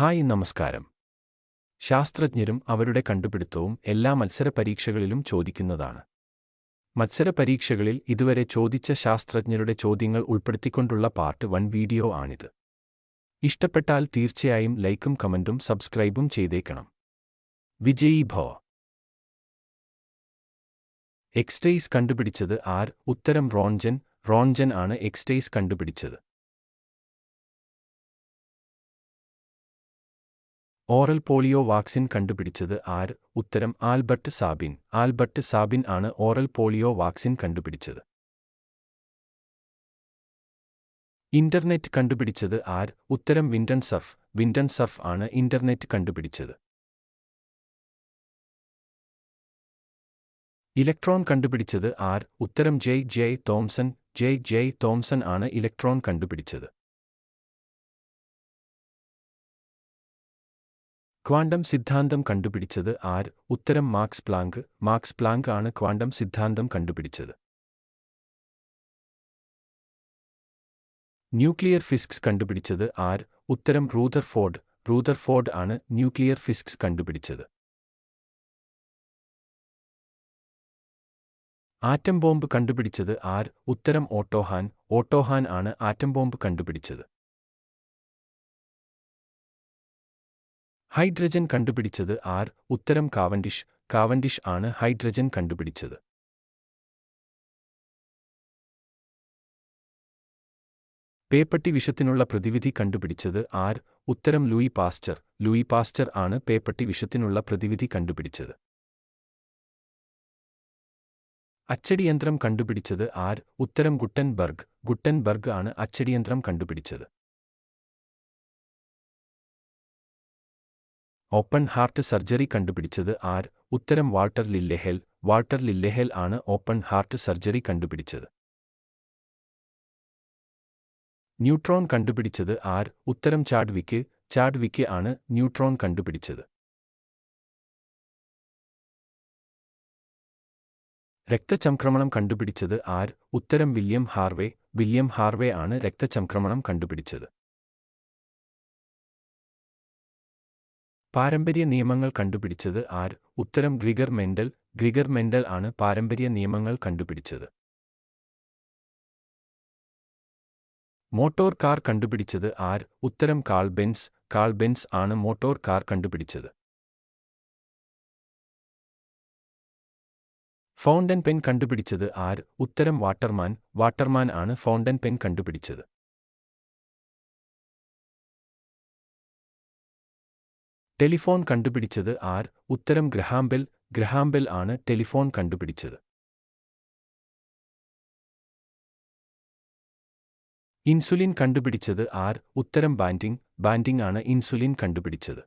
Hi നമസ്കാരം. ശാസ്ത്രജ്ഞരും അവരുടെ കണ്ടുപിടുത്തവും എല്ലാ മത്സരപരീക്ഷകളിലും ചോദിക്കുന്നതാണ്. മത്സരപരീക്ഷകളിൽ ഇതുവരെ ചോദിച്ച ശാസ്ത്രജ്ഞരുടെ ചോദ്യങ്ങൾ ഉൾപ്പെടുത്തിക്കൊണ്ടുള്ള പാർട്ട് 1 വീഡിയോ ആണിത്. ഇഷ്ടപ്പെട്ടാൽ തീർച്ചയായും ലൈക്കും കമന്റും സബ്സ്ക്രൈബും ചെയ്തേക്കണം. വിജയീ ഭവ. എക്സ്റ്റേസ് കണ്ടുപിടിച്ചത് ആർ? ഉത്തരം റോൺജൻ. റോൺജൻ ആണ് എക്സ്റ്റേസ് കണ്ടുപിടിച്ചത്. ഓറൽ പോളിയോ വാക്സിൻ കണ്ടുപിടിച്ചത് ആർ? ഉത്തരം ആൽബർട്ട് സാബിൻ. ആൽബർട്ട് സാബിൻ ആണ് ഓറൽ പോളിയോ വാക്സിൻ കണ്ടുപിടിച്ചത്. ഇന്റർനെറ്റ് കണ്ടുപിടിച്ചത് ആർ? ഉത്തരം വിൻഡൻ സർഫ്. വിൻഡൻ സർഫ് ആണ് ഇന്റർനെറ്റ് കണ്ടുപിടിച്ചത്. ഇലക്ട്രോൺ കണ്ടുപിടിച്ചത് ആർ? ഉത്തരം ജെ തോംസൺ. ജെ തോംസൺ ആണ് ഇലക്ട്രോൺ കണ്ടുപിടിച്ചത്. ക്വാണ്ടം സിദ്ധാന്തം കണ്ടുപിടിച്ചത് ആർ? ഉത്തരം മാക്സ് പ്ലാങ്ക്. മാക്സ് പ്ലാങ്ക് ആണ് ക്വാണ്ടം സിദ്ധാന്തം കണ്ടുപിടിച്ചത്. ന്യൂക്ലിയർ ഫിസിക്സ് കണ്ടുപിടിച്ചത് ആർ? ഉത്തരം റൂദർഫോർഡ്. റൂദർഫോർഡ് ആണ് ന്യൂക്ലിയർ ഫിസിക്സ് കണ്ടുപിടിച്ചത്. ആറ്റം ബോംബ് കണ്ടുപിടിച്ചത് ആർ? ഉത്തരം ഓട്ടോ ഹാൻ. ഓട്ടോ ഹാൻ ആണ് ആറ്റം ബോംബ് കണ്ടുപിടിച്ചത്. ഹൈഡ്രജൻ കണ്ടുപിടിച്ചത് ആർ? ഉത്തരം കാവൻഡിഷ്. കാവൻഡിഷ് ആണ് ഹൈഡ്രജൻ കണ്ടുപിടിച്ചത്. പേപ്പട്ടി വിഷത്തിനുള്ള പ്രതിവിധി കണ്ടുപിടിച്ചത് ആർ? ഉത്തരം ലൂയി പാസ്ചർ. ലൂയി പാസ്ചർ ആണ് പേപ്പട്ടി വിഷത്തിനുള്ള പ്രതിവിധി കണ്ടുപിടിച്ചത്. അച്ചടിയന്ത്രം കണ്ടുപിടിച്ചത് ആർ? ഉത്തരം ഗുട്ടൻബർഗ്. ഗുട്ടൻബർഗ് ആണ് അച്ചടിയന്ത്രം കണ്ടുപിടിച്ചത്. ഓപ്പൺ ഹാർട്ട് സർജറി കണ്ടുപിടിച്ചത് ആർ? ഉത്തരം വാൾട്ടർ ലില്ലെഹെൽ. വാൾട്ടർ ലില്ലെഹെൽ ആണ് ഓപ്പൺ ഹാർട്ട് സർജറി കണ്ടുപിടിച്ചത്. ന്യൂട്രോൺ കണ്ടുപിടിച്ചത് ആർ? ഉത്തരം ചാഡ്വിക്ക്. ചാഡ്വിക്ക് ആണ് ന്യൂട്രോൺ കണ്ടുപിടിച്ചത്. രക്തചംക്രമണം കണ്ടുപിടിച്ചത് ആർ? ഉത്തരം വില്യം ഹാർവേ. വില്യം ഹാർവേ ആണ് രക്തചംക്രമണം കണ്ടുപിടിച്ചത്. പാരമ്പര്യ നിയമങ്ങൾ കണ്ടുപിടിച്ചത് ആർ? ഉത്തരം ഗ്രിഗർ മെൻഡൽ. ഗ്രിഗർ മെൻഡൽ ആണ് പാരമ്പര്യ നിയമങ്ങൾ കണ്ടുപിടിച്ചത്. മോട്ടോർ കാർ കണ്ടുപിടിച്ചത് ആർ? ഉത്തരം കാൾ ബെൻസ്. കാൾ ബെൻസ് ആണ് മോട്ടോർ കാർ കണ്ടുപിടിച്ചത്. ഫൗണ്ടൻ പെൻ കണ്ടുപിടിച്ചത് ആർ? ഉത്തരം വാട്ടർമാൻ. വാട്ടർമാൻ ആണ് ഫൗണ്ടൻ പെൻ കണ്ടുപിടിച്ചത്. ടെലിഫോൺ കണ്ടുപിടിച്ചത് ആർ? ഉത്തരം ഗ്രഹാം ബെൽ. ഗ്രഹാം ബെൽ ആണ് ടെലിഫോൺ കണ്ടുപിടിച്ചത്. ഇൻസുലിൻ കണ്ടുപിടിച്ചത് ആർ? ഉത്തരം ബാൻഡിംഗ്. ബാൻഡിംഗ് ആണ് ഇൻസുലിൻ കണ്ടുപിടിച്ചത്.